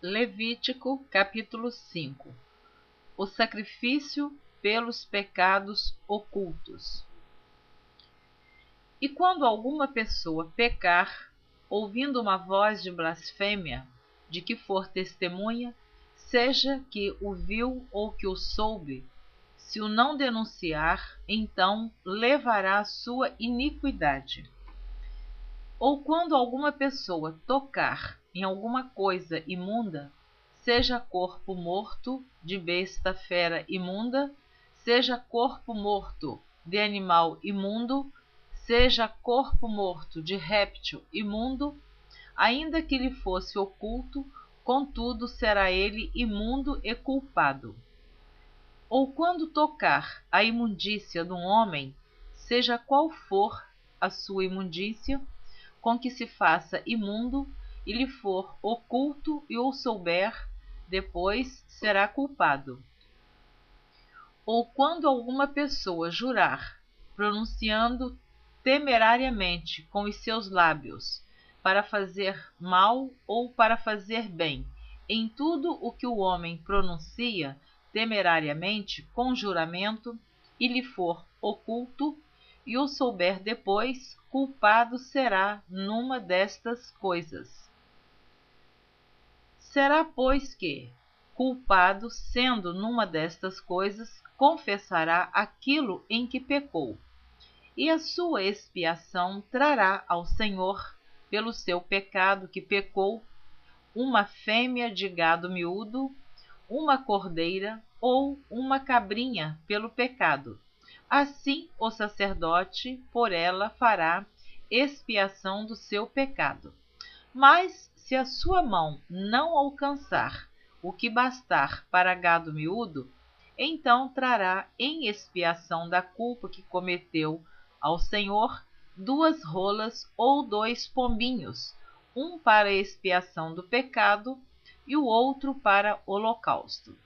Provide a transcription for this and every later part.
Levítico capítulo 5. O sacrifício pelos pecados ocultos. E quando alguma pessoa pecar, ouvindo uma voz de blasfêmia, de que for testemunha, seja que o viu ou que o soube, se o não denunciar, então levará a sua iniquidade. Ou quando alguma pessoa tocar em alguma coisa imunda, seja corpo morto de besta fera imunda, seja corpo morto de animal imundo, seja corpo morto de réptil imundo, ainda que lhe fosse oculto, contudo será ele imundo e culpado. Ou quando tocar a imundícia de um homem, seja qual for a sua imundícia, com que se faça imundo, e lhe for oculto e o souber, depois será culpado. Ou quando alguma pessoa jurar, pronunciando temerariamente com os seus lábios, para fazer mal ou para fazer bem, em tudo o que o homem pronuncia temerariamente com juramento, e lhe for oculto, e o souber depois, culpado será numa destas coisas. Será, pois, que, culpado sendo numa destas coisas, confessará aquilo em que pecou, e a sua expiação trará ao Senhor, pelo seu pecado que pecou, uma fêmea de gado miúdo, uma cordeira ou uma cabrinha pelo pecado. Assim o sacerdote por ela fará expiação do seu pecado. Mas se a sua mão não alcançar o que bastar para gado miúdo, então trará em expiação da culpa que cometeu ao Senhor 2 rolas ou 2 pombinhos, um para expiação do pecado e o outro para holocausto.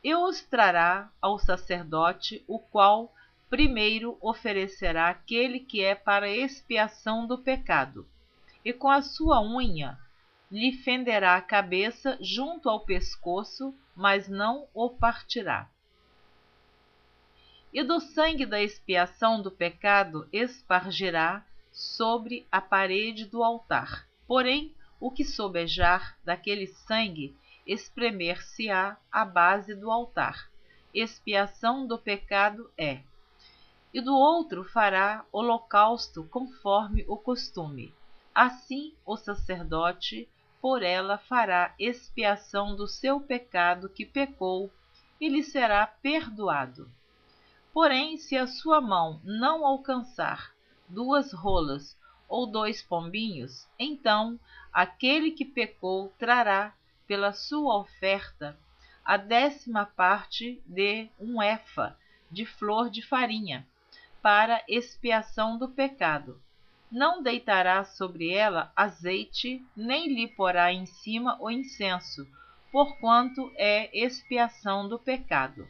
E os trará ao sacerdote, o qual primeiro oferecerá aquele que é para expiação do pecado, e com a sua unha lhe fenderá a cabeça junto ao pescoço, mas não o partirá. E do sangue da expiação do pecado espargirá sobre a parede do altar. Porém, o que sobejar daquele sangue espremer-se-á à base do altar. Expiação do pecado é. E do outro fará holocausto conforme o costume. Assim o sacerdote por ela fará expiação do seu pecado que pecou, e lhe será perdoado. Porém, se a sua mão não alcançar 2 rolas ou 2 pombinhos, então aquele que pecou trará pela sua oferta a 10ª parte de 1 efa de flor de farinha, para expiação do pecado. Não deitará sobre ela azeite, nem lhe porá em cima o incenso, porquanto é expiação do pecado.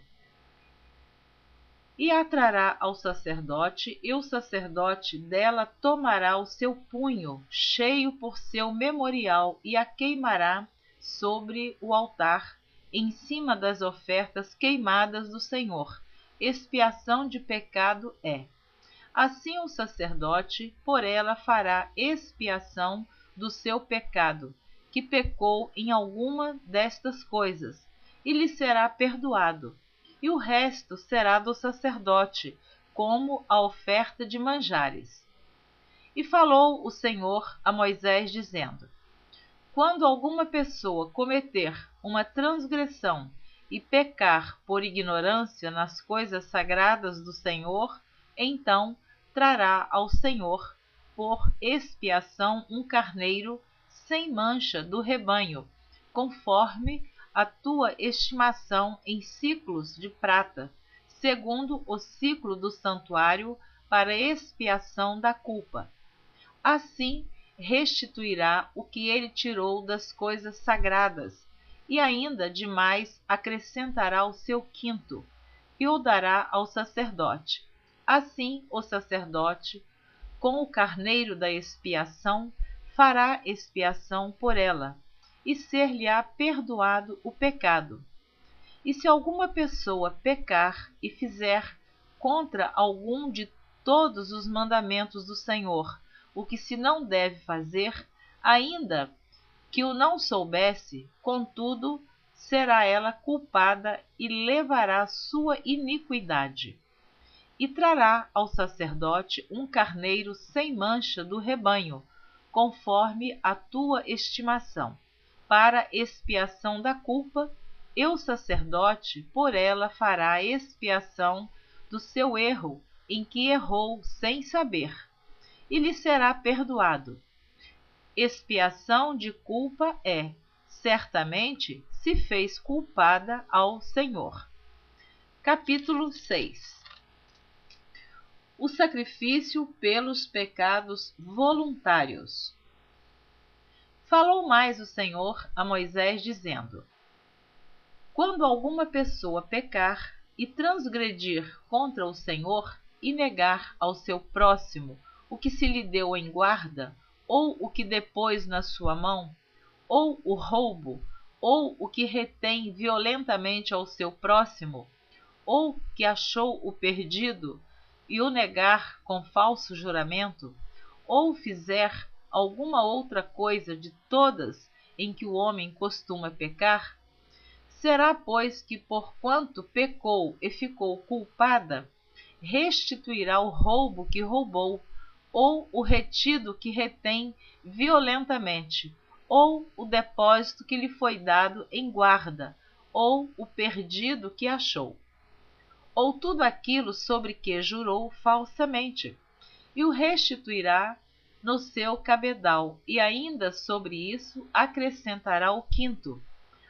E a trará ao sacerdote, e o sacerdote dela tomará o seu punho, cheio por seu memorial, e a queimará sobre o altar, em cima das ofertas queimadas do Senhor. Expiação de pecado é. Assim o sacerdote por ela fará expiação do seu pecado, que pecou em alguma destas coisas, e lhe será perdoado. E o resto será do sacerdote, como a oferta de manjares. E falou o Senhor a Moisés, dizendo: Quando alguma pessoa cometer uma transgressão e pecar por ignorância nas coisas sagradas do Senhor, então trará ao Senhor por expiação um carneiro sem mancha do rebanho, conforme a tua estimação em siclos de prata, segundo o siclo do santuário, para expiação da culpa. Assim restituirá o que ele tirou das coisas sagradas, e ainda demais acrescentará o seu quinto, e o dará ao sacerdote. Assim o sacerdote, com o carneiro da expiação, fará expiação por ela, e ser-lhe-á perdoado o pecado. E se alguma pessoa pecar e fizer contra algum de todos os mandamentos do Senhor, o que se não deve fazer, ainda que o não soubesse, contudo, será ela culpada e levará sua iniquidade. E trará ao sacerdote um carneiro sem mancha do rebanho, conforme a tua estimação, para expiação da culpa, e o sacerdote por ela fará expiação do seu erro, em que errou sem saber, e lhe será perdoado. Expiação de culpa é, certamente, se fez culpada ao Senhor. Capítulo 6. O sacrifício pelos pecados voluntários. Falou mais o Senhor a Moisés, dizendo: Quando alguma pessoa pecar e transgredir contra o Senhor e negar ao seu próximo o que se lhe deu em guarda, ou o que depôs na sua mão, ou o roubo, ou o que retém violentamente ao seu próximo, ou que achou o perdido e o negar com falso juramento, ou fizer alguma outra coisa de todas em que o homem costuma pecar, será, pois, que porquanto pecou e ficou culpada, restituirá o roubo que roubou, ou o retido que retém violentamente, ou o depósito que lhe foi dado em guarda, ou o perdido que achou, ou tudo aquilo sobre que jurou falsamente, e o restituirá no seu cabedal, e ainda sobre isso acrescentará o quinto,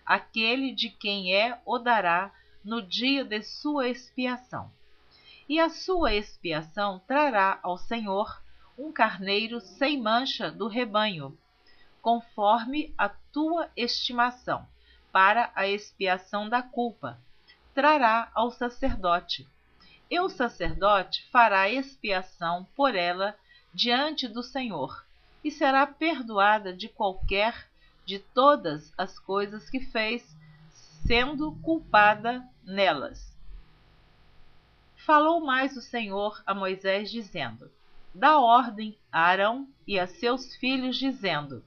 aquele de quem o dará no dia de sua expiação. E a sua expiação trará ao Senhor um carneiro sem mancha do rebanho, conforme a tua estimação, para a expiação da culpa, trará ao sacerdote. E o sacerdote fará expiação por ela diante do Senhor, e será perdoada de qualquer de todas as coisas que fez, sendo culpada nelas. Falou mais o Senhor a Moisés, dizendo: Dá ordem a Arão e a seus filhos, dizendo: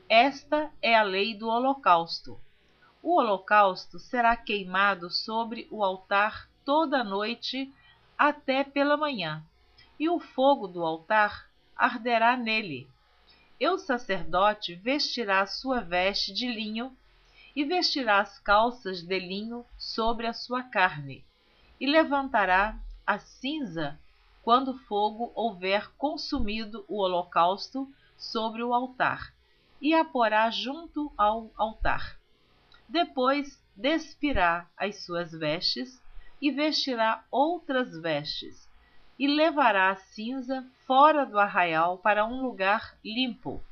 Esta é a lei do holocausto. O holocausto será queimado sobre o altar toda a noite até pela manhã, e o fogo do altar arderá nele. E o sacerdote vestirá sua veste de linho, e vestirá as calças de linho sobre a sua carne, e levantará a cinza quando o fogo houver consumido o holocausto sobre o altar, e a porá junto ao altar. Depois despirá as suas vestes, e vestirá outras vestes, e levará a cinza fora do arraial para um lugar limpo.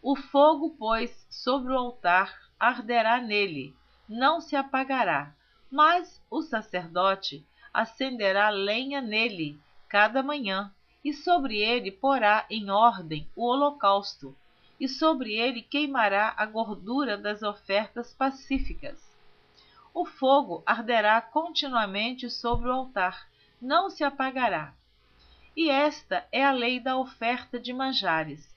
O fogo, pois, sobre o altar arderá nele, não se apagará, mas o sacerdote acenderá lenha nele cada manhã, e sobre ele porá em ordem o holocausto, e sobre ele queimará a gordura das ofertas pacíficas. O fogo arderá continuamente sobre o altar, não se apagará. E esta é a lei da oferta de manjares.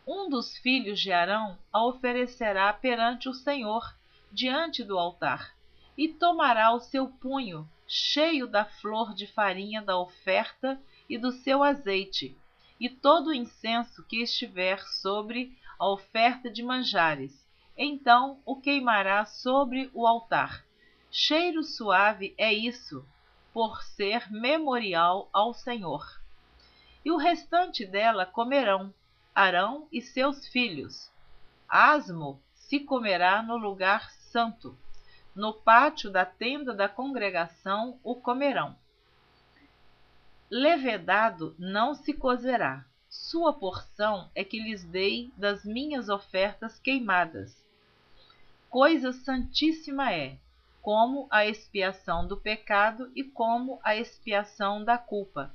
Um dos filhos de Arão a oferecerá perante o Senhor, diante do altar, e tomará o seu punho, cheio da flor de farinha da oferta e do seu azeite, e todo o incenso que estiver sobre a oferta de manjares. Então o queimará sobre o altar. Cheiro suave é isso, por ser memorial ao Senhor. E o restante dela comerão Arão e seus filhos. Asmo se comerá no lugar santo. No pátio da tenda da congregação o comerão. Levedado não se cozerá. Sua porção é que lhes dei das minhas ofertas queimadas. Coisa santíssima é, como a expiação do pecado e como a expiação da culpa.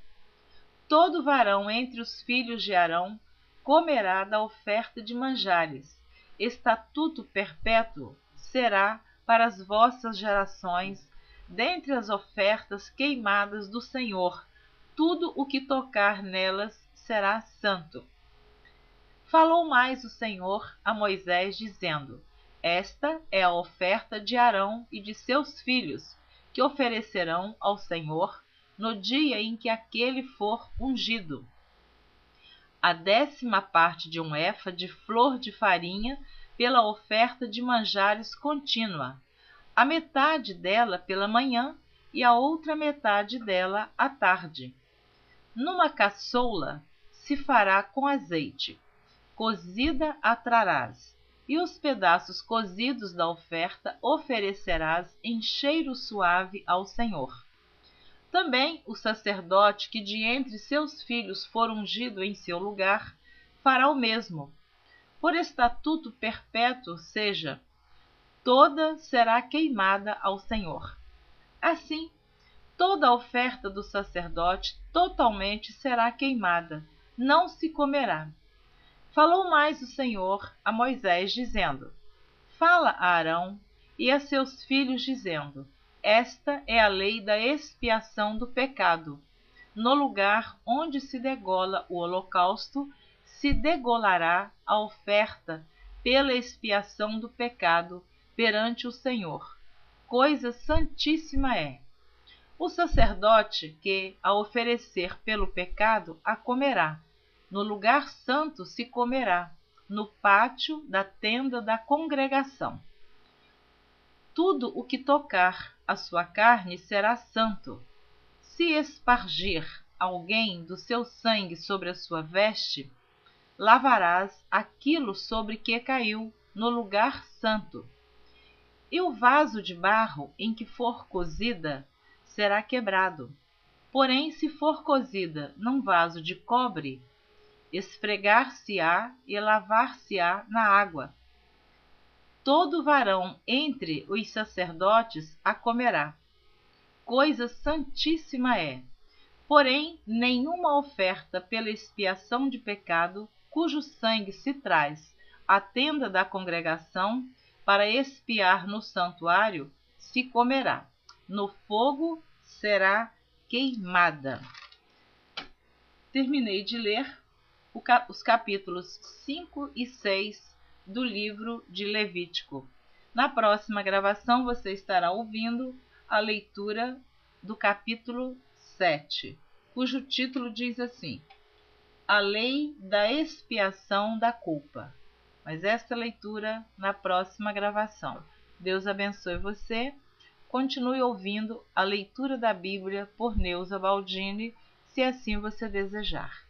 Todo varão entre os filhos de Arão comerá da oferta de manjares, estatuto perpétuo será para as vossas gerações, dentre as ofertas queimadas do Senhor, tudo o que tocar nelas será santo. Falou mais o Senhor a Moisés, dizendo: Esta é a oferta de Arão e de seus filhos, que oferecerão ao Senhor no dia em que aquele for ungido. A 10ª parte de um efa de flor de farinha pela oferta de manjares contínua, a metade dela pela manhã e a outra metade dela à tarde. Numa caçoula se fará com azeite, cozida a trarás, e os pedaços cozidos da oferta oferecerás em cheiro suave ao Senhor. Também o sacerdote que de entre seus filhos for ungido em seu lugar, fará o mesmo. Por estatuto perpétuo seja, toda será queimada ao Senhor. Assim, toda a oferta do sacerdote totalmente será queimada, não se comerá. Falou mais o Senhor a Moisés, dizendo: Fala a Arão e a seus filhos, dizendo: Esta é a lei da expiação do pecado. No lugar onde se degola o holocausto, se degolará a oferta pela expiação do pecado perante o Senhor. Coisa santíssima é. O sacerdote que a oferecer pelo pecado a comerá. No lugar santo se comerá, no pátio da tenda da congregação. Tudo o que tocar a sua carne será santo. Se espargir alguém do seu sangue sobre a sua veste, lavarás aquilo sobre que caiu no lugar santo. E o vaso de barro em que for cozida será quebrado. Porém, se for cozida num vaso de cobre, esfregar-se-á e lavar-se-á na água. Todo varão entre os sacerdotes a comerá. Coisa santíssima é. Porém, nenhuma oferta pela expiação de pecado, cujo sangue se traz à tenda da congregação para expiar no santuário, se comerá. No fogo será queimada. Terminei de ler os capítulos 5 e 6 do livro de Levítico. Na próxima gravação você estará ouvindo a leitura do capítulo 7, cujo título diz assim: A lei da expiação da culpa. Mas esta leitura na próxima gravação. Deus abençoe você. Continue ouvindo a leitura da Bíblia por Neuza Baldini, se assim você desejar.